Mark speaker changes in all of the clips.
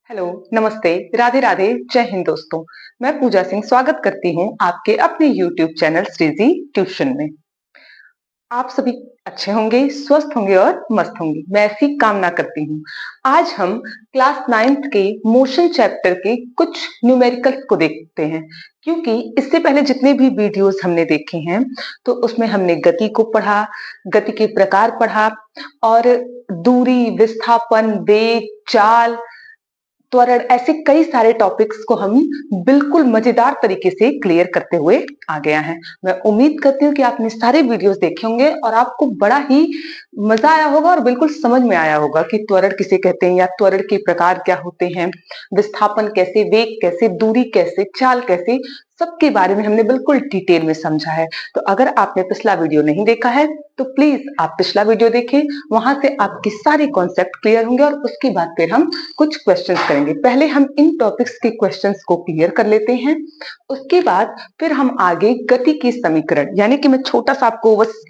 Speaker 1: Hello, नमस्ते, राधे राधे, जय हिंद दोस्तों। मैं पूजा सिंह स्वागत करती हूँ आपके अपने यूट्यूब चैनल श्रीजी ट्यूशन में। आप सभी अच्छे होंगे, स्वस्थ होंगे और मस्त होंगे, मैं ऐसी कामना करती हूँ। आज हम क्लास 9th के मोशन चैप्टर के कुछ न्यूमेरिकल्स को देखते हैं, क्योंकि इससे पहले जितने भी वीडियोस हमने देखे हैं, तो उसमें हमने गति को पढ़ा, गति के प्रकार पढ़ा और दूरी, विस्थापन, वेग, चाल, त्वरण ऐसे कई सारे टॉपिक्स को हम बिल्कुल मजेदार तरीके से क्लियर करते हुए आ गया है। मैं उम्मीद करती हूँ कि आपने सारे वीडियोस देखे होंगे और आपको बड़ा ही मजा आया होगा और बिल्कुल समझ में आया होगा कि त्वरण किसे कहते हैं या त्वरण के प्रकार क्या होते हैं, विस्थापन कैसे, वेग कैसे, दूरी कैसे, चाल कैसे, सबके बारे में हमने बिल्कुल डिटेल में समझा है। तो अगर आपने पिछला वीडियो नहीं देखा है तो प्लीज आप पिछला वीडियो देखें, वहां से आपके सारे कॉन्सेप्ट क्लियर होंगे और उसके बाद फिर हम कुछ क्वेश्चंस करेंगे। पहले हम इन टॉपिक्स के क्वेश्चंस को क्लियर कर लेते हैं, उसके बाद फिर हम आगे गति के समीकरण, यानी कि मैं छोटा सा आपको बस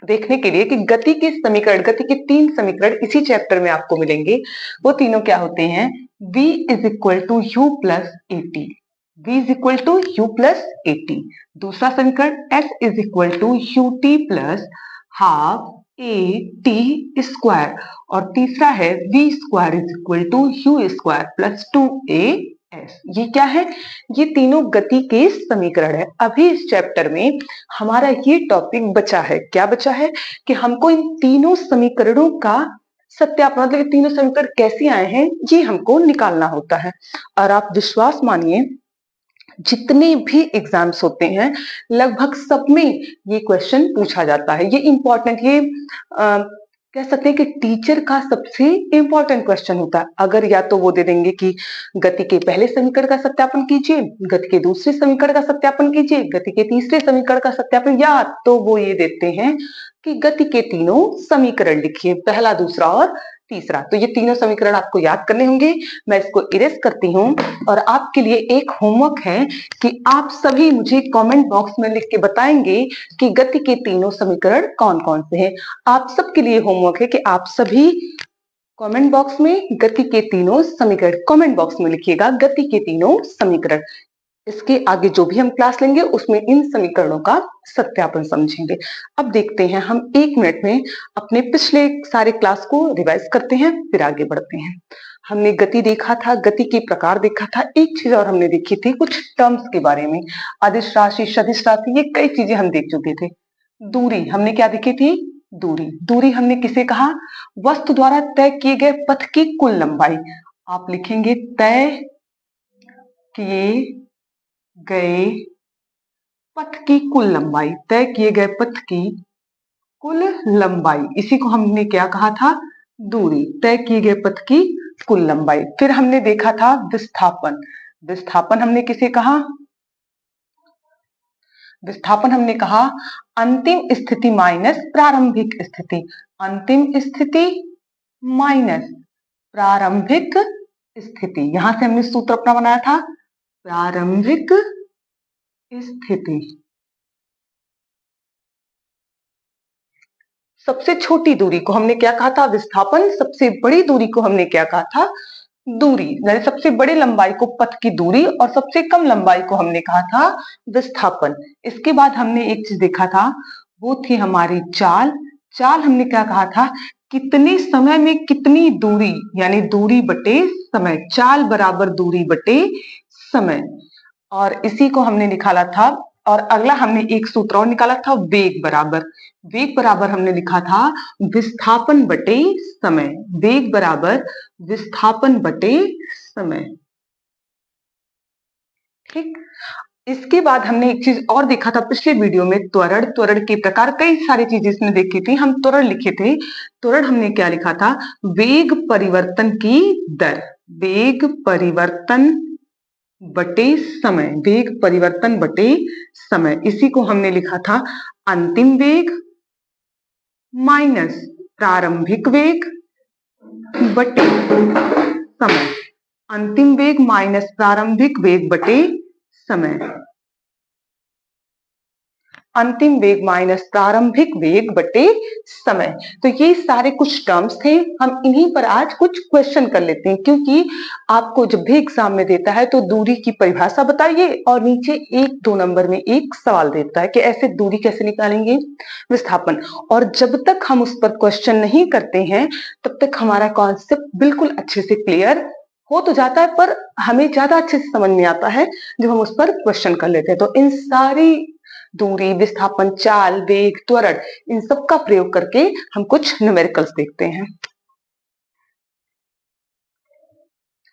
Speaker 1: देखने के लिए कि गति के समीकरण, गति के 3 समीकरण इसी चैप्टर में आपको मिलेंगे। वो तीनों क्या होते हैं? v is equal to u plus a t, v is equal to u plus a t. दूसरा समीकरण s is equal to u t plus half a t square, और तीसरा है v square is equal to u square plus 2a s. ये क्या है? ये तीनों गति के समीकरण है। अभी इस चैप्टर में हमारा ये टॉपिक बचा है, क्या बचा है कि हमको इन तीनों समीकरणों का सत्यापन, मतलब ये तीनों समीकरण कैसे आए हैं ये हमको निकालना होता है। और आप विश्वास मानिए, जितने भी एग्जाम्स होते हैं लगभग सब में ये क्वेश्चन पूछा जाता है। ये इंपॉर्टेंट, ये कह सकते हैं कि टीचर का सबसे इंपॉर्टेंट क्वेश्चन होता है। अगर या तो वो दे देंगे कि गति के पहले समीकरण का सत्यापन कीजिए, गति के दूसरे समीकरण का सत्यापन कीजिए, गति के तीसरे समीकरण का सत्यापन, या तो वो ये देते हैं कि गति के तीनों समीकरण लिखिए, पहला, दूसरा और तीसरा। तो ये तीनों समीकरण आपको याद करने होंगे। मैं इसको इरेज करती हूँ और आपके लिए एक होमवर्क है कि आप सभी मुझे कमेंट बॉक्स में लिख के बताएंगे कि गति के तीनों समीकरण कौन कौन से हैं। आप सबके लिए होमवर्क है कि आप सभी कमेंट बॉक्स में गति के तीनों समीकरण, कमेंट बॉक्स में लिखिएगा गति के तीनों समीकरण। इसके आगे जो भी हम क्लास लेंगे उसमें इन समीकरणों का सत्यापन समझेंगे। अब देखते हैं, हम 1 मिनट में अपने पिछले सारे क्लास को रिवाइज करते हैं, फिर आगे बढ़ते हैं। हमने गति देखा था, गति के प्रकार देखा था, एक चीज और हमने देखी थी कुछ टर्म्स के बारे में, अदिश राशि, सदिश राशि, ये कई चीजें हम देख चुके थे। दूरी हमने क्या देखी थी? दूरी, दूरी हमने किसे कहा? वस्तु द्वारा तय किए गए पथ की कुल लंबाई। आप लिखेंगे तय किए गए पथ की कुल लंबाई, तय किए गए पथ की कुल लंबाई, इसी को हमने क्या कहा था? दूरी, तय किए गए पथ की कुल लंबाई। फिर हमने देखा था विस्थापन, विस्थापन हमने किसे कहा? विस्थापन हमने कहा अंतिम स्थिति माइनस प्रारंभिक स्थिति, अंतिम स्थिति माइनस प्रारंभिक स्थिति। यहां से हमने सूत्र अपना बनाया था, प्रारंभिक स्थिति। सबसे छोटी दूरी को हमने क्या कहा था? विस्थापन। सबसे बड़ी दूरी को हमने क्या कहा था? दूरी। यानी सबसे बड़ी लंबाई को पथ की दूरी और सबसे कम लंबाई को हमने कहा था विस्थापन। इसके बाद हमने एक चीज देखा था, वो थी हमारी चाल। चाल हमने क्या कहा था? कितने समय में कितनी दूरी, यानी दूरी बटे समय, चाल बराबर दूरी बटे समय। और इसी को हमने निकाला था। और अगला हमने एक सूत्र और निकाला था, वेग बराबर, वेग बराबर हमने लिखा था विस्थापन बटे समय, वेग बराबर विस्थापन बटे समय। ठीक। इसके बाद हमने एक चीज और देखा था पिछले वीडियो में, त्वरण, त्वरण के प्रकार, कई सारी चीजें इसमें देखी थी। हम त्वरण लिखे थे। त्वरण हमने क्या लिखा था? वेग परिवर्तन की दर, वेग परिवर्तन बटे समय, वेग परिवर्तन बटे समय। इसी को हमने लिखा था अंतिम वेग माइनस प्रारंभिक वेग बटे समय, अंतिम वेग माइनस प्रारंभिक वेग बटे समय। अंतिम वेग माइनस प्रारंभिक वेग बटे समय। तो ये सारे कुछ टर्म्स थे, हम इन्हीं पर आज कुछ क्वेश्चन कर लेते हैं, क्योंकि आपको जब भी एग्जाम में देता है तो दूरी की परिभाषा बताइए और नीचे 1-2 नंबर में एक सवाल देता है कि ऐसे दूरी कैसे निकालेंगे, विस्थापन। और जब तक हम उस पर क्वेश्चन नहीं करते हैं तब तक हमारा कॉन्सेप्ट बिल्कुल अच्छे से क्लियर हो तो जाता है, पर हमें ज्यादा अच्छे से समझ में आता है जब हम उस पर क्वेश्चन कर लेते हैं। तो इन सारी दूरी, विस्थापन, चाल, वेग, त्वरण, इन सब का प्रयोग करके हम कुछ न्यूमेरिकल्स देखते हैं।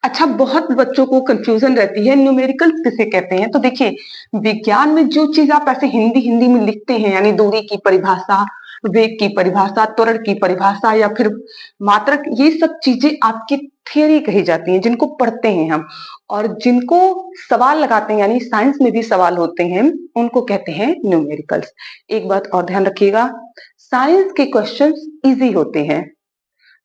Speaker 1: अच्छा, बहुत बच्चों को कंफ्यूजन रहती है न्यूमेरिकल्स किसे कहते हैं। तो देखिए, विज्ञान में जो चीज आप ऐसे हिंदी हिंदी में लिखते हैं, यानी दूरी की परिभाषा, वेग की परिभाषा, त्वरण की परिभाषा या फिर मात्रक, ये सब चीजें आपकी थियरी कही जाती हैं, जिनको पढ़ते हैं हम। और जिनको सवाल लगाते हैं, यानी साइंस में भी सवाल होते हैं, उनको कहते हैं न्यूमेरिकल्स। एक बात और ध्यान रखिएगा, साइंस के क्वेश्चंस इजी होते हैं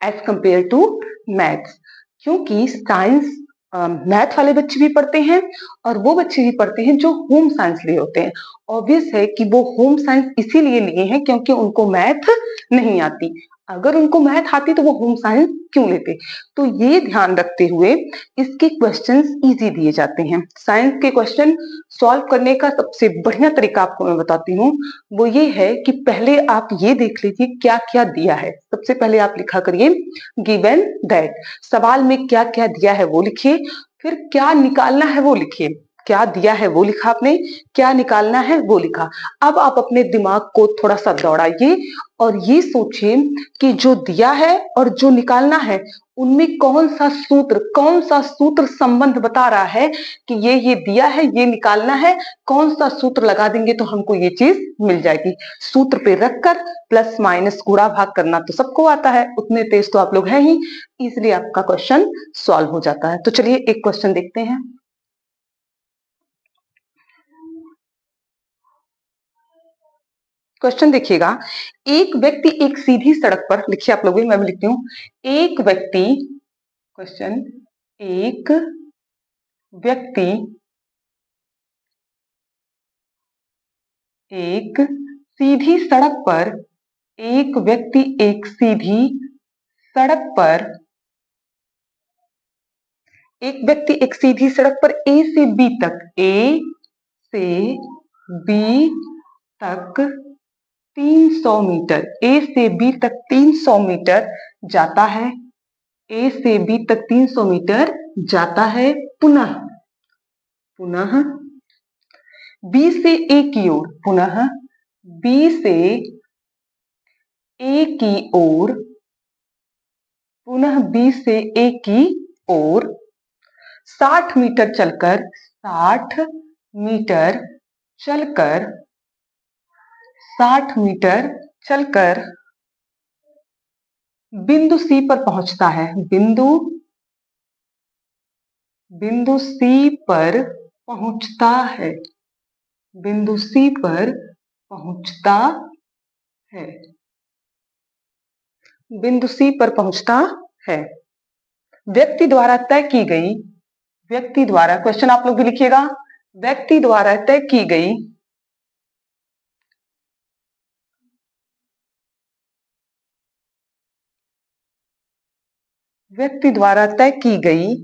Speaker 1: एज कंपेयर टू मैथ्स, क्योंकि साइंस मैथ वाले बच्चे भी पढ़ते हैं और वो बच्चे भी पढ़ते हैं जो होम साइंस लिए होते हैं। ऑब्वियस है कि वो होम साइंस इसीलिए लिए हैं क्योंकि उनको मैथ नहीं आती। अगर उनको मैथ आती तो वो होम साइंस क्यों लेते। तो ये ध्यान रखते हुए इसके क्वेश्चंस इजी दिए जाते हैं। साइंस के क्वेश्चन सॉल्व करने का सबसे बढ़िया तरीका आपको मैं बताती हूँ, वो ये है कि पहले आप ये देख लीजिए क्या क्या दिया है। सबसे पहले आप लिखा करिए गिवन दैट, सवाल में क्या क्या दिया है वो लिखिए, फिर क्या निकालना है वो लिखिए। क्या दिया है वो लिखा आपने, क्या निकालना है वो लिखा। अब आप अपने दिमाग को थोड़ा सा दौड़ाइए और ये सोचिए कि जो दिया है और जो निकालना है उनमें कौन सा सूत्र संबंध बता रहा है कि ये दिया है, ये निकालना है, कौन सा सूत्र लगा देंगे तो हमको ये चीज मिल जाएगी। सूत्र पे रखकर प्लस माइनस गुणा भाग करना तो सबको आता है, उतने तेज तो आप लोग हैं ही, इसलिए आपका क्वेश्चन सॉल्व हो जाता है। तो चलिए एक क्वेश्चन देखते हैं। क्वेश्चन देखिएगा, एक व्यक्ति एक सीधी सड़क पर, लिखिए आप लोग भी, मैं भी लिखती हूँ। एक व्यक्ति, क्वेश्चन, एक व्यक्ति एक सीधी सड़क पर, एक व्यक्ति एक सीधी सड़क पर, एक व्यक्ति एक सीधी सड़क पर ए से बी तक, ए से बी तक 300 मीटर, ए से बी तक 300 मीटर जाता है, ए से बी तक 300 मीटर जाता है, पुनः बी से ए की ओर, पुनः बी से ए की ओर, पुनः बी से ए की ओर 60 मीटर चलकर, 60 मीटर चलकर, 60 मीटर चलकर बिंदु सी पर पहुंचता है। बिंदु सी पर पहुंचता है, बिंदु सी पर पहुंचता है, बिंदु सी पर पहुंचता है। व्यक्ति द्वारा तय की गई, व्यक्ति द्वारा, क्वेश्चन आप लोग भी लिखिएगा, व्यक्ति द्वारा तय की गई, व्यक्ति द्वारा तय की गई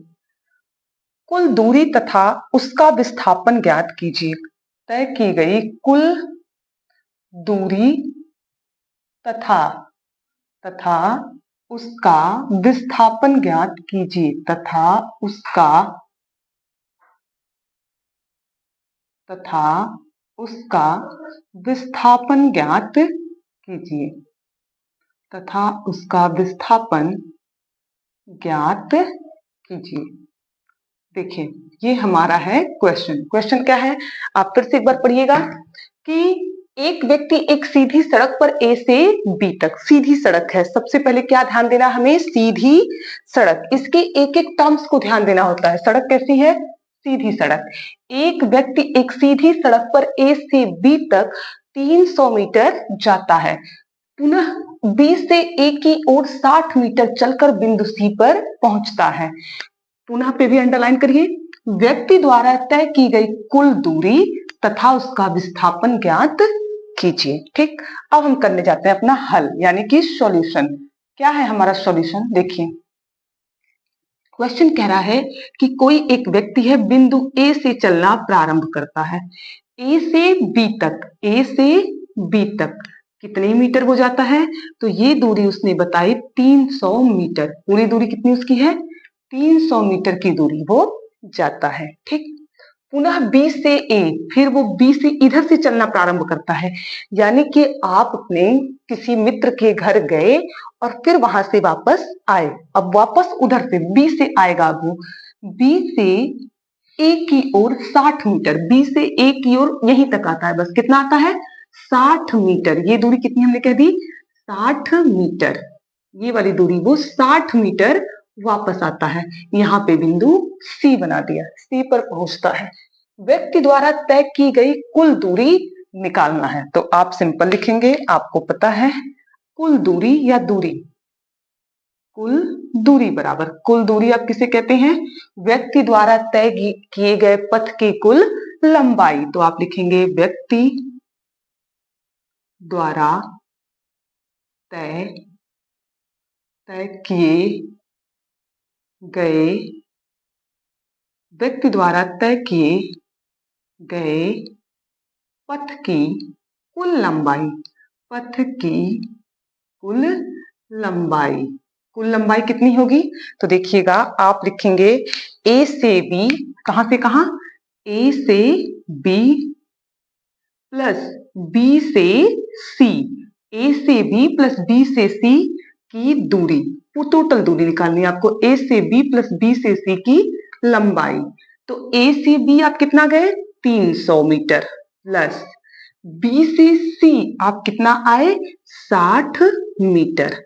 Speaker 1: कुल दूरी तथा उसका विस्थापन ज्ञात कीजिए। तय की गई कुल दूरी तथा उसका विस्थापन ज्ञात कीजिए, तथा उसका विस्थापन ज्ञात कीजिए, तथा उसका विस्थापन ज्ञात कीजिए। देखिए, ये हमारा है क्वेश्चन। क्वेश्चन क्या है, आप फिर से एक बार पढ़िएगा कि एक व्यक्ति एक सीधी सड़क पर ए से बी तक, सीधी सड़क है, सबसे पहले क्या ध्यान देना हमें, सीधी सड़क, इसके एक एक टर्म्स को ध्यान देना होता है। सड़क कैसी है, सीधी सड़क। एक व्यक्ति एक सीधी सड़क पर ए से बी तक 300 मीटर जाता है, पुनः बी से ए की ओर 60 मीटर चलकर बिंदु सी पर पहुंचता है। पुनः पे भी अंडरलाइन करिए, व्यक्ति द्वारा तय की गई कुल दूरी तथा उसका विस्थापन ज्ञात कीजिए। ठीक, अब हम करने जाते हैं अपना हल यानी कि सॉल्यूशन। क्या है हमारा सॉल्यूशन, देखिए क्वेश्चन कह रहा है कि कोई एक व्यक्ति है, बिंदु ए से चलना प्रारंभ करता है। ए से बी तक, ए से बी तक कितने मीटर वो जाता है, तो ये दूरी उसने बताई 300 मीटर। पूरी दूरी कितनी उसकी है, 300 मीटर की दूरी वो जाता है। ठीक, पुनः बी से ए, फिर वो बी से इधर से चलना प्रारंभ करता है, यानी कि आप अपने किसी मित्र के घर गए और फिर वहां से वापस आए। अब वापस उधर से बी से आएगा वो, बी से ए की ओर 60 मीटर, बी से ए की ओर यहीं तक आता है, बस कितना आता है 60 मीटर। ये दूरी कितनी हमने कह दी 60 मीटर, ये वाली दूरी वो 60 मीटर वापस आता है। यहाँ पे बिंदु सी बना दिया, सी पर पहुंचता है। व्यक्ति द्वारा तय की गई कुल दूरी निकालना है, तो आप सिंपल लिखेंगे, आपको पता है कुल दूरी या दूरी, कुल दूरी बराबर, कुल दूरी आप किसे कहते हैं, व्यक्ति द्वारा तय किए गए पथ की कुल लंबाई। तो आप लिखेंगे व्यक्ति द्वारा तय किए गए, व्यक्ति द्वारा तय किए गए पथ की कुल लंबाई, पथ की कुल लंबाई, कुल लंबाई कितनी होगी, तो देखिएगा आप लिखेंगे ए से बी, कहां से कहां, ए से बी प्लस बी से सी, ए से बी प्लस बी से सी की दूरी, वो टोटल दूरी निकालनी है आपको, ए से बी प्लस बी से सी की लंबाई। तो ए से बी आप कितना गए 300 मीटर, प्लस बी से सी आप कितना आए 60 मीटर,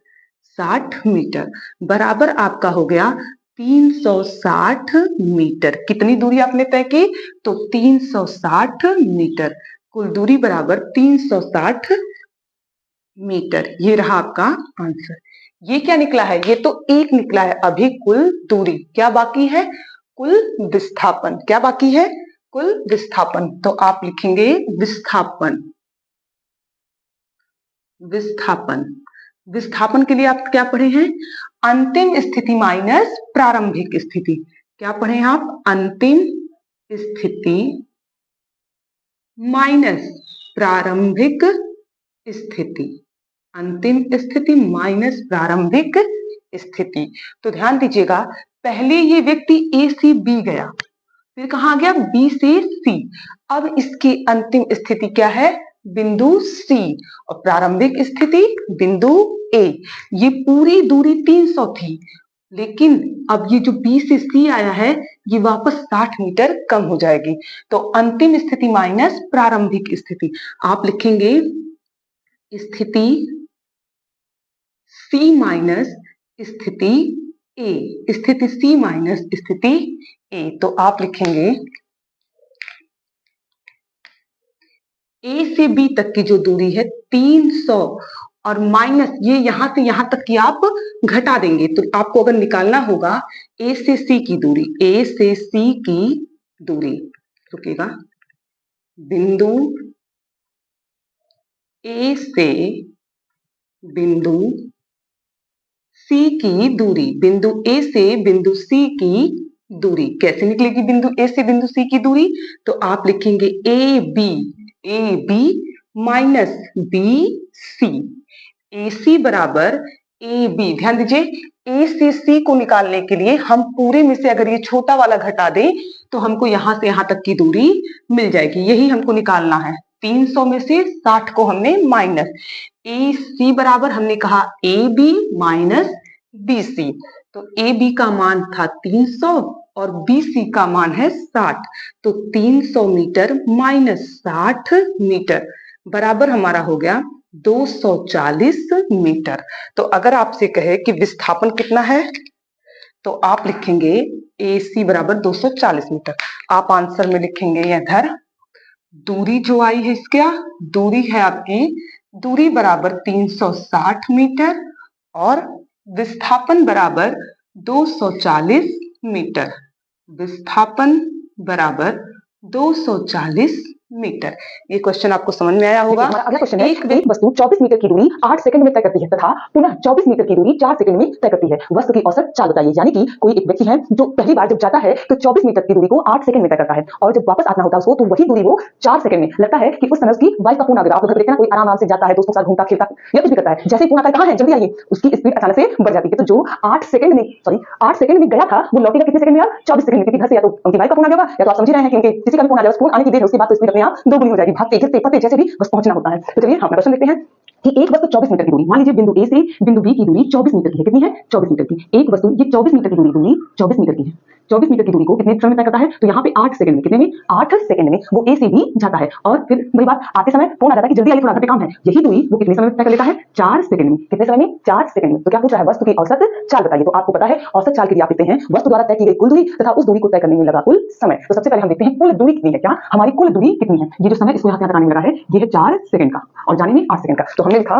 Speaker 1: 60 मीटर बराबर आपका हो गया 360 मीटर। कितनी दूरी आपने तय की, तो 360 मीटर, कुल दूरी बराबर 360 मीटर। ये रहा आपका आंसर। ये क्या निकला है, ये तो एक निकला है, अभी कुल दूरी क्या बाकी है, कुल विस्थापन, क्या बाकी है, कुल विस्थापन। तो आप लिखेंगे विस्थापन, विस्थापन, विस्थापन के लिए आप क्या पढ़े हैं, अंतिम स्थिति माइनस प्रारंभिक स्थिति। क्या पढ़े हैं आप, अंतिम स्थिति माइनस प्रारंभिक स्थिति, अंतिम स्थिति माइनस प्रारंभिक स्थिति। तो ध्यान दीजिएगा, पहले ये व्यक्ति ए से बी गया, फिर कहां गया बी से सी, अब इसकी अंतिम स्थिति क्या है, बिंदु सी, और प्रारंभिक स्थिति बिंदु ए। ये पूरी दूरी 300 थी, लेकिन अब ये जो बी से सी आया है ये वापस 60 मीटर कम हो जाएगी। तो अंतिम स्थिति माइनस प्रारंभिक स्थिति, आप लिखेंगे स्थिति सी माइनस स्थिति ए, स्थिति सी माइनस स्थिति ए। तो आप लिखेंगे ए से बी तक की जो दूरी है 300 और माइनस ये यहां से यहां तक की आप घटा देंगे, तो आपको अगर निकालना होगा ए से सी की दूरी, ए से सी की दूरी, रुकिएगा, बिंदु ए से बिंदु सी की दूरी, बिंदु ए से बिंदु सी की दूरी कैसे निकलेगी, बिंदु ए से बिंदु सी की दूरी, तो आप लिखेंगे A B minus B C, A C बराबर ए बी। ध्यान दीजिए, ए से सी को निकालने के लिए हम पूरे में से अगर ये छोटा वाला घटा दें तो हमको यहां से यहां तक की दूरी मिल जाएगी, यही हमको निकालना है। 300 में से 60 को हमने माइनस, ए सी बराबर हमने कहा A B minus B C, तो ए बी का मान था 300 और बी सी का मान है 60, तो 300 मीटर माइनस 60 मीटर बराबर हमारा हो गया 240 मीटर। तो अगर आपसे कहे कि विस्थापन कितना है, तो आप लिखेंगे ए सी बराबर 240 मीटर। आप आंसर में लिखेंगे इधर दूरी जो आई है, इसका दूरी है आपकी, दूरी बराबर 360 मीटर और विस्थापन बराबर 240 मीटर, विस्थापन बराबर 240 मीटर। ये क्वेश्चन आपको समझ में आया होगा।
Speaker 2: हमारा अगला क्वेश्चन है, एक वस्तु 24 मीटर की दूरी 8 सेकंड में तय करती है तथा पुनः 24 मीटर की दूरी 4 सेकंड में तय करती है। वस्तु की औसत चाल बताइए। यानी कि कोई एक व्यक्ति है जो पहली बार जब जाता है तो 24 मीटर की दूरी को 8 सेकंड में तय करता है और जब वापस आना होता है उसको तो वही दूरी वो 4 सेकंड में। लगता है कि उस समय उसकी बाइक का फोन आ गया। आप लोग देखते हैं ना, कोई आराम से जाता है, दोस्तों के साथ घूमता फिरता या कुछ भी करता है, जैसे ही फोन आता है कहां है जल्दी आइए, उसकी स्पीड अचानक से बढ़ जाती है। तो जो 8 सेकंड में गया था वो लौटेगा कितने सेकंड में? 24 सेकंड में। क्योंकि घर से या तो उनकी बाइक का फोन आ गया या तो आप समझ रहे हैं कि उनके किसी का भी फोन आ जाए, फोन आने की देर है, उसके बाद तो स्पीड अपने आप दोगुनी हो जाएगी, भागते गिरते पड़ते जैसे भी बस पहुंचना होता है। तो चलिए हम क्वेश्चन देखते हैं कि एक वस्तु 24 मीटर की दूरी, मान लीजिए बिंदु ए से बिंदु बी की दूरी 24 मीटर की है। कितनी है? 24 मीटर की। एक वस्तु ये 24 मीटर की दूरी 24 मीटर की है। 24 मीटर की दूरी को कितने समय में तय करता है? तो यहाँ पे 8 सेकंड में। कितने में? 8 सेकंड में वो ए से बी जाता है और फिर वही बात, आते समय फोन आ जाता है कि जल्दी आइए, थोड़ा घर पे काम है। यही दूरी वो कितने समय में तय कर लेता है? 4 सेकंड में। कितने समय में? 4 सेकंड में। तो क्या पूछ रहा है? वस्तु की औसत चाल बताइए। तो आपको पता है औसत चाल के लिए आप देखते हैं वस्तु द्वारा तय की गई कुल दूरी तथा उस दूरी को तय करने में लगा कुल समय। तो सबसे पहले हम देखते हैं कुल दूरी कितनी है। क्या हमारी कुल दूरी कितनी है? ये जो समय इसको यहाँ पे बताने में लगा है ये है 4 सेकंड का और जाने में 8 सेकंड का। तो हमने लिखा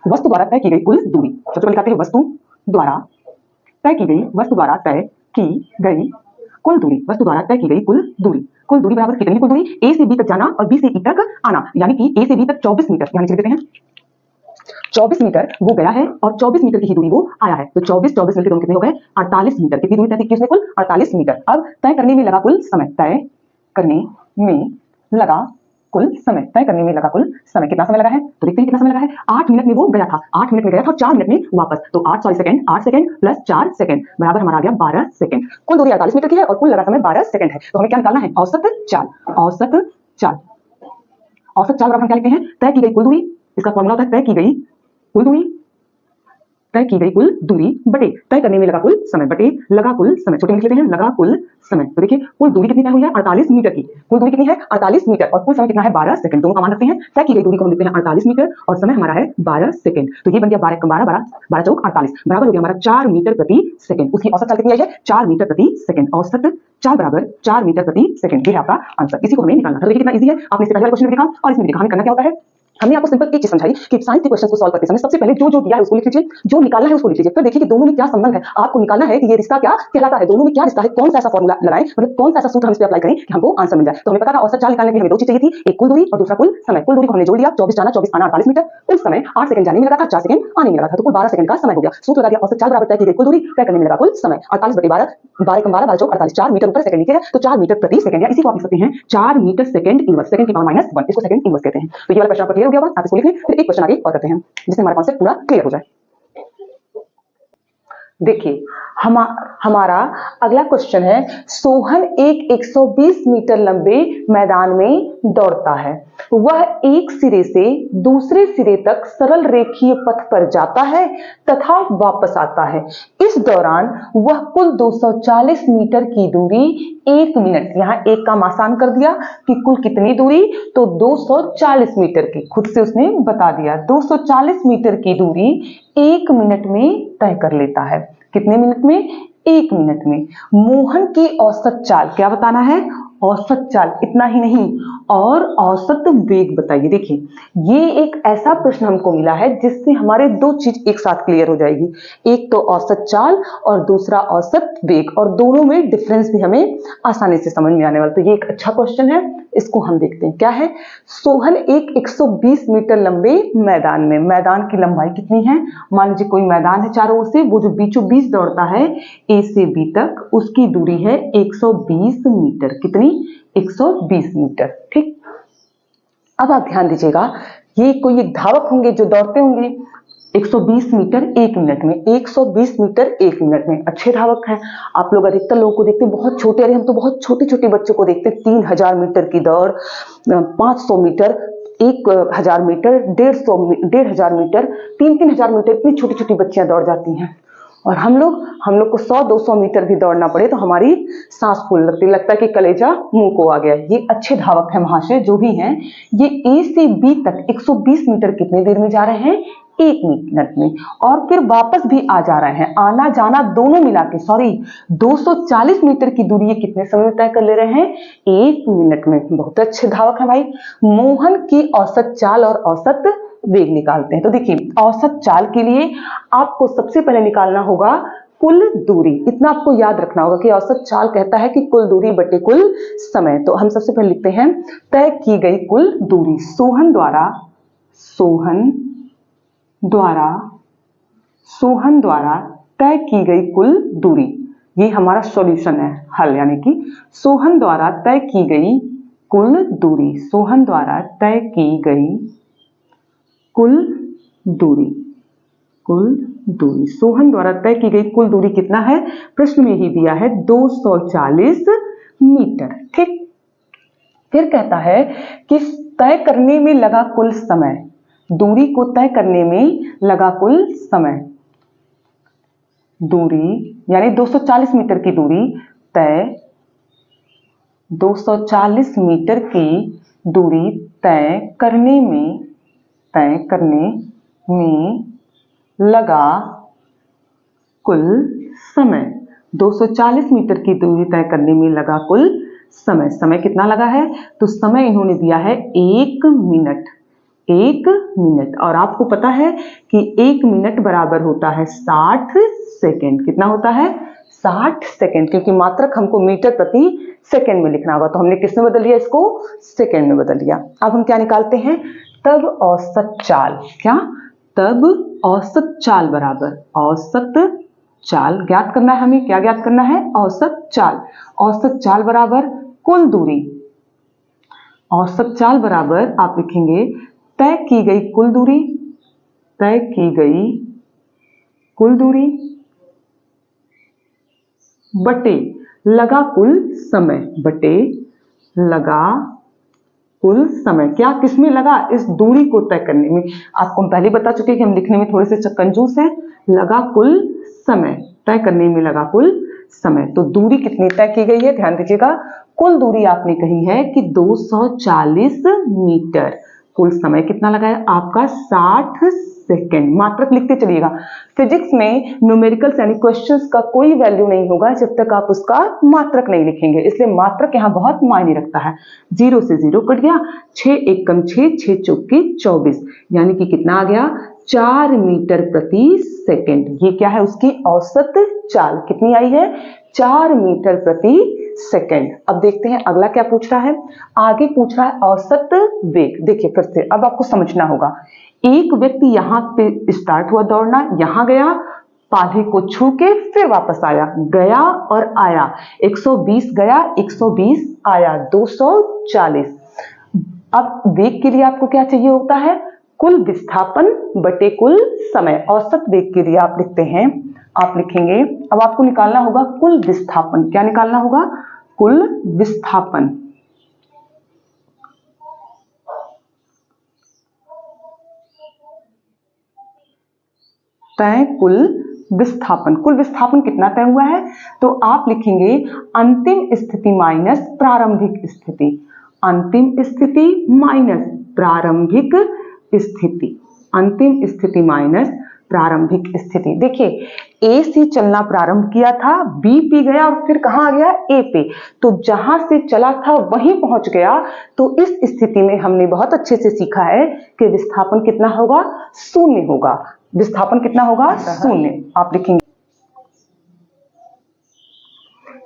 Speaker 2: वस्तु द्वारा तय की गई कुल दूरी। सबसे पहले लिखते हैं वस्तु द्वारा तय की गई, वस्तु द्वारा तय की गई कुल दूरी। वस्तु द्वारा तय की गई कुल दूरी। कुल दूरी बराबर कितनी? कुल दूरी ए से बी तक जाना और बी से ई तक आना, यानी कि ए से बी तक 24 मीटर। यहाँ नीचे देते हैं 24 मीटर वो गया है और 24 मीटर की ही दूरी वो आया है। तो 24 मिलकर दोनों कितने हो गए? 48 मीटर। कितनी दूरी तय की उसने? कुल 48 मीटर। अब तय करने में लगा कुल समय, तय करने में लगा कुल समय, तय करने में लगा कुल समय। कितना समय लगा है? तो देखते हैं कितना समय लगा है। 8 मिनट में वो गया था, 8 मिनट में गया था और 4 मिनट में वापस। तो 8 सेकंड प्लस 4 सेकंड बराबर हमारा आ गया 12 सेकंड। कुल दूरी 48 मीटर की है और कुल लगा समय 12 सेकंड है। तो हमें क्या निकालना है? औसत चाल। औसत चाल, औसत चाल बराबर हम क्या लिखते हैं? तय की गई कुल दूरी। इसका फॉर्मूला होता है तय की गई कुल दूरी, तय की गई कुल दूरी बटे तय करने में लगा कुल समय बटे लगा कुल समय। छोटे लिख लेते हैं लगा कुल समय। तो देखिए कुल दूरी कितनी तय हुई है? 48 मीटर की। कुल दूरी कितनी है? 48 मीटर और कुल समय कितना है? 12 सेकंड। दोनों का मान रखते हैं। तय की गई दूरी को हम लिखते हैं 48 मीटर और समय हमारा है 12 सेकंड। तो ये बन गया 12 चौक 48 बराबर हो गया हमारा 4 मीटर प्रति सेकंड। उसकी औसत चाल कितनी आई है? 4 मीटर प्रति सेकंड। औसत चाल बराबर 4 मीटर प्रति सेकंड। ये है आपका आंसर। इसी को हमें निकालना था। देखिए कितना इजी है। आपने इससे पहले क्वेश्चन में देखा और इसमें देखा। हमें करना क्या होता है? हमने आपको सिंपल एक चीज समझाई कि साइंस के क्वेश्चन को सॉल्व करते समय सबसे पहले जो दिया है उसको लिख लीजिए, जो निकालना है उसको लिख लीजिए। फिर देखिए कि दोनों में क्या संबंध है। आपको निकालना है कि ये रिश्ता क्या कहलाता है, दोनों में क्या रिश्ता है, कौन सा ऐसा फॉर्मूला लगाएं, मतलब कौन सा ऐसा सूत्र हम इस पे अप्लाई करें कि हमको आंसर मिल जाए। तो हमें पता था औसत चाल निकालने के लिए हमें दो चीज चाहिए थी, एक कुल दूरी और दूसरा कुल समय। कुल दूरी को हमने जोड़ लिया, 24 जाना 24 आना 48 मीटर। कुल समय 8 सेकंड जाने में लगा था, 4 सेकंड आने में लगा था, तो कुल 12 सेकंड का समय हो गया। सूत्र लगा दिया औसत चाल बराबर तय की गई कुल दूरी, तय करने में लगा कुल समय। 48 बटे 12 12 चौक 48, 4 मीटर ऊपर सेकंड नीचे है तो 4 मीटर प्रति सेकंड, या इसी को आप लिख सकते हैं 4 मीटर सेकंड इनवर्स, सेकंड की पावर -1, इसको सेकंड इनवर्स कहते हैं। तो ये वाला क्वेश्चन आपका क्लियर हो गया। आप इसको लिख लें, फिर एक क्वेश्चन आगे और करते हैं जिससे हमारा कॉन्सेप्ट पूरा क्लियर हो जाए।
Speaker 1: देखिए हमारा अगला क्वेश्चन है, सोहन एक 120 मीटर लंबे मैदान में दौड़ता है। वह एक सिरे से दूसरे सिरे तक सरल रेखीय पथ पर जाता है तथा वापस आता है। इस दौरान वह कुल 240 मीटर की दूरी 1 मिनट, यहाँ एक काम आसान कर दिया कि कुल कितनी दूरी, तो 240 मीटर की, खुद से उसने बता दिया। 240 मीटर की दूरी 1 मिनट में तय कर लेता है। कितने मिनट में? 1 मिनट में। मोहन की औसत चाल क्या बताना है? औसत चाल, इतना ही नहीं और औसत वेग बताइए। देखिए ये एक ऐसा प्रश्न हमको मिला है जिससे हमारे दो चीज एक साथ क्लियर हो जाएगी, एक तो औसत चाल और दूसरा औसत वेग, और दोनों में डिफरेंस भी हमें आसानी से समझ में आने वाला। तो ये एक अच्छा क्वेश्चन है, इसको हम देखते हैं क्या है। सोहन एक 120 मीटर लंबे मैदान में, मैदान की लंबाई कितनी है? मान लीजिए कोई मैदान है चारों ओर से, वो जो बीचों बीच दौड़ता है ए से बी तक, उसकी दूरी है 120 मीटर। कितनी? 120 मीटर। ठीक, अब आप ध्यान दीजिएगा, ये कोई एक धावक होंगे जो दौड़ते होंगे 120 मीटर 1 मिनट में, 120 मीटर 1 मिनट में, अच्छे धावक हैं। आप लोग अधिकतर लोगों को देखते हैं बहुत छोटे, अरे हम तो बहुत छोटे छोटे बच्चों को देखते हैं 3000 मीटर की दौड़, 500 मीटर, 1000 मीटर, 1500 मीटर, 3000 मीटर, इतनी छोटी छोटी बच्चियां दौड़ जाती हैं। और हम लोग को 100-200 मीटर भी दौड़ना पड़े तो हमारी सांस फूलने लगती, लगता है कि कलेजा मुंह को आ गया। ये अच्छे धावक हैं महाशय जो भी हैं, ये ए से बी तक 120 मीटर कितनी देर में जा रहे हैं? 1 मिनट में, और फिर वापस भी आ जा रहे हैं, आना जाना दोनों मिला के 240 मीटर की दूरी ये कितने समय में तय कर ले रहे हैं? 1 मिनट में। बहुत अच्छे धावक हैं भाई। मोहन की औसत चाल और औसत वेग निकालते हैं। तो देखिए औसत चाल के लिए आपको सबसे पहले निकालना होगा
Speaker 2: कुल दूरी। इतना आपको याद रखना होगा कि औसत चाल कहता है कि कुल दूरी बटे कुल समय। तो हम सबसे पहले लिखते हैं तय की गई कुल दूरी। सोहन द्वारा तय की गई कुल दूरी, ये हमारा सॉल्यूशन है, हल, यानी कि सोहन द्वारा तय की गई कुल दूरी। सोहन द्वारा तय की गई कुल दूरी। सोहन द्वारा तय की गई कुल दूरी कितना है? प्रश्न में ही दिया है 240 मीटर। ठीक, फिर कहता है कि तय करने में लगा कुल समय, दूरी को तय करने में लगा कुल समय। दूरी यानी 240 मीटर की दूरी तय, 240 मीटर की दूरी तय करने में लगा कुल समय। 240 मीटर की दूरी तय करने में लगा कुल समय। समय कितना लगा है? तो समय इन्होंने दिया है 1 मिनट। 1 मिनट, और आपको पता है कि 1 मिनट बराबर होता है 60 सेकेंड। कितना होता है? 60 सेकेंड, क्योंकि मात्रक हमको मीटर प्रति सेकेंड में लिखना होगा, तो हमने किस में बदल लिया? इसको सेकेंड में बदल लिया। अब हम क्या निकालते हैं? तब औसत चाल। क्या? तब औसत चाल बराबर, औसत चाल ज्ञात करना है हमें। क्या ज्ञात करना है? औसत चाल। औसत चाल बराबर कुल दूरी। औसत चाल बराबर आप लिखेंगे तय की गई कुल दूरी, तय की गई कुल दूरी बटे लगा कुल समय, बटे लगा कुल समय। क्या किसमें लगा? इस दूरी को तय करने में। आपको हम पहले बता चुके कि हम लिखने में थोड़े से कंजूस हैं। लगा कुल समय, तय करने में लगा कुल समय। तो दूरी कितनी तय की गई है? ध्यान दीजिएगा, कुल दूरी आपने कही है कि 240 मीटर। कुल समय कितना लगा है आपका? 60 सेकेंड। मात्रक लिखते चलिएगा। फिजिक्स में न्यूमेरिकल्स यानी क्वेश्चंस का कोई वैल्यू नहीं होगा जब तक आप उसका मात्रक नहीं लिखेंगे, इसलिए मात्रक यहाँ बहुत मायने रखता है। 0 से 0 कट गया, 6 1 कम 6, 6 चौके 24, यानी कि कितना आ गया? 4 मीटर प्रति सेकेंड। ये क्या है? उसकी औसत चाल कितनी आई है? 4 मीटर प्रति सेकेंड। अब देखते हैं अगला क्या पूछ रहा है। आगे पूछ रहा है औसत वेग। देखिए फिर से अब आपको समझना होगा। एक व्यक्ति यहाँ पे स्टार्ट हुआ दौड़ना, यहाँ गया, पाधे को छू के फिर वापस आया, गया और आया। 120 गया, 120 आया, 240। अब वेग के लिए आपको क्या चाहिए होता है? कुल विस्थापन बटे कुल समय। औसत वेग के लिए आप लिखते हैं, आप लिखेंगे, अब आपको निकालना होगा कुल विस्थापन। क्या निकालना होगा? कुल विस्थापन। तय कुल विस्थापन। कुल विस्थापन कितना तय हुआ है? तो आप लिखेंगे अंतिम स्थिति माइनस प्रारंभिक स्थिति। अंतिम स्थिति माइनस प्रारंभिक स्थिति। अंतिम स्थिति माइनस प्रारंभिक स्थिति। देखिए ए से चलना प्रारंभ किया था, बी पे गया और फिर कहां आ गया? ए पे। तो जहां से चला था वहीं पहुंच गया। तो इस स्थिति में हमने बहुत अच्छे से सीखा है कि विस्थापन कितना होगा? शून्य होगा। विस्थापन कितना होगा? शून्य। आप लिखेंगे,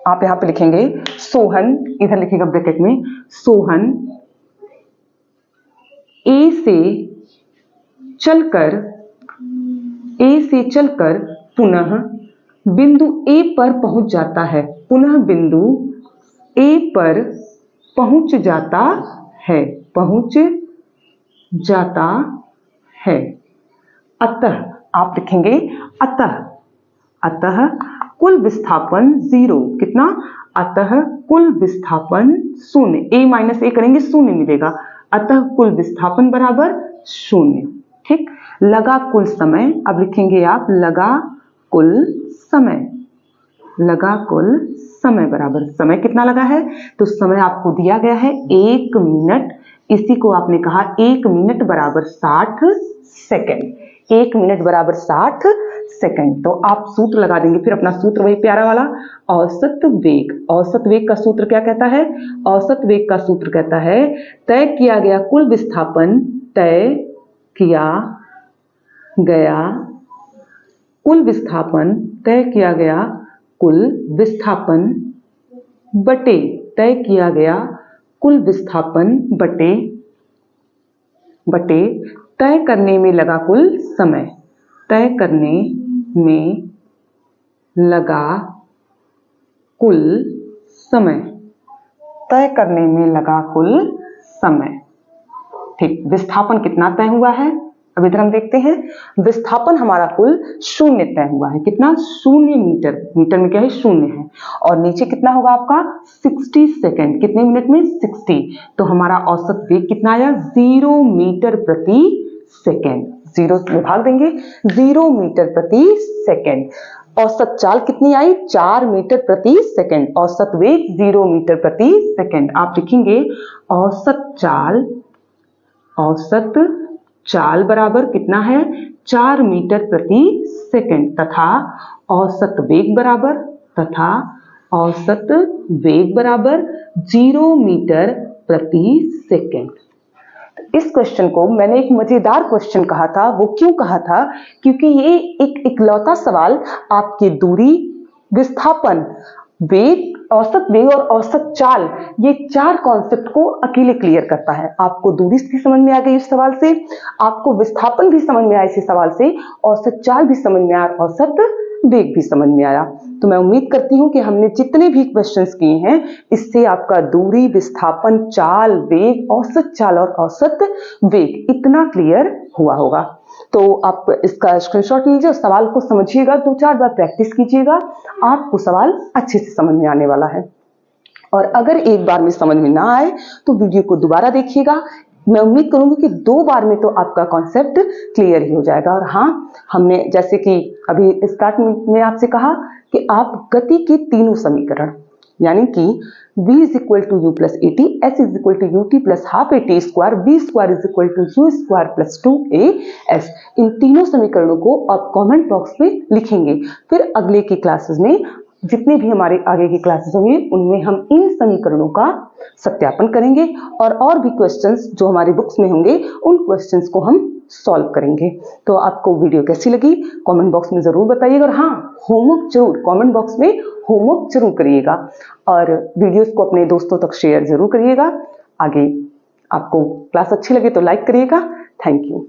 Speaker 2: आप यहां पे लिखेंगे सोहन, इधर लिखिएगा ब्रैकेट में, सोहन ए से चलकर पुनः बिंदु ए पर पहुंच जाता है। पुनः बिंदु ए पर पहुंच जाता है, पहुंच जाता है। अतः आप लिखेंगे अतः कुल विस्थापन 0। कितना? अतः कुल विस्थापन शून्य। ए माइनस ए करेंगे, शून्य मिलेगा। अतः कुल विस्थापन बराबर शून्य। ठीक, लगा कुल समय। अब लिखेंगे आप लगा कुल समय। लगा कुल समय बराबर समय कितना लगा है? तो समय आपको दिया गया है 1 मिनट। इसी को आपने कहा 1 मिनट बराबर 60 सेकेंड। 1 मिनट बराबर 60 सेकेंड। तो आप सूत्र लगा देंगे, फिर अपना सूत्र वही प्यारा वाला, औसत वेग। औसत वेग का सूत्र क्या कहता है? औसत वेग का सूत्र कहता है तय किया गया कुल विस्थापन, तय किया गया
Speaker 1: कुल विस्थापन तय किया गया, कुल विस्थापन बटे तय किया गया कुल विस्थापन बटे तय करने में लगा कुल समय, तय करने में लगा कुल समय, तय करने में लगा कुल समय। ठीक, विस्थापन कितना तय हुआ है, अब इधर हम देखते हैं। विस्थापन हमारा कुल 0 तय हुआ है, कितना 0 मीटर, मीटर में क्या है 0 है, और नीचे कितना होगा आपका 60 सेकेंड, कितने मिनट में 60, तो हमारा औसत वेग कितना आया 0 मीटर प्रति सेकेंड, 0 में भाग देंगे 0 मीटर प्रति सेकेंड। औसत चाल कितनी आई 4 मीटर प्रति सेकेंड, औसत वेग 0 मीटर प्रति सेकेंड। आप लिखेंगे औसत चाल बराबर कितना है 4 मीटर प्रति सेकेंड, तथा औसत वेग बराबर 0 मीटर प्रति सेकेंड। इस क्वेश्चन को मैंने एक मजेदार क्वेश्चन कहा था। वो क्यों कहा था, क्योंकि ये एक इकलौता सवाल आपकी दूरी, विस्थापन, वेग, औसत वेग और औसत चाल, ये 4 कॉन्सेप्ट को अकेले क्लियर करता है। आपको दूरी भी समझ में आ गई इस सवाल से, आपको विस्थापन भी समझ में आया इसी सवाल से, औसत चाल भी समझ में आया, औसत वेग भी समझ में आया। तो मैं उम्मीद करती हूँ कि हमने जितने भी क्वेश्चंस किए हैं इससे आपका दूरी, विस्थापन, चाल, वेग, औसत चाल और औसत वेग इतना क्लियर हुआ होगा। तो आप इसका स्क्रीनशॉट लीजिए और सवाल को समझिएगा, 2-4 बार प्रैक्टिस कीजिएगा, आपको सवाल अच्छे से समझ में आने वाला है। और अगर एक बार में समझ में ना आए तो वीडियो को दोबारा देखिएगा। मैं उम्मीद करूंगी कि 2 बार में तो आपका कॉन्सेप्ट क्लियर ही हो जाएगा। और हाँ, हमने जैसे कि अभी स्टार्ट में आपसे कहा कि आप गति के तीनों समीकरण, यानी कि v is equal to u plus at, s is equal to ut plus half at square, v square is equal to u square plus 2as, इन तीनों समीकरणों को आप कमेंट बॉक्स में लिखेंगे। फिर अगले की क्लासेस में, जितने भी हमारे आगे की क्लासेस होंगे उनमें हम इन समीकरणों का सत्यापन करेंगे और भी क्वेश्चंस जो हमारी बुक्स में होंगे उन क्वेश्चंस को हम सॉल्व करेंगे। तो आपको वीडियो कैसी लगी कमेंट बॉक्स में जरूर बताइएगा, और हाँ, होमवर्क जरूर कमेंट बॉक्स में होमवर्क जरूर करिएगा, और वीडियोस को अपने दोस्तों तक शेयर जरूर करिएगा। आगे आपको क्लास अच्छी लगे तो लाइक करिएगा। Thank you.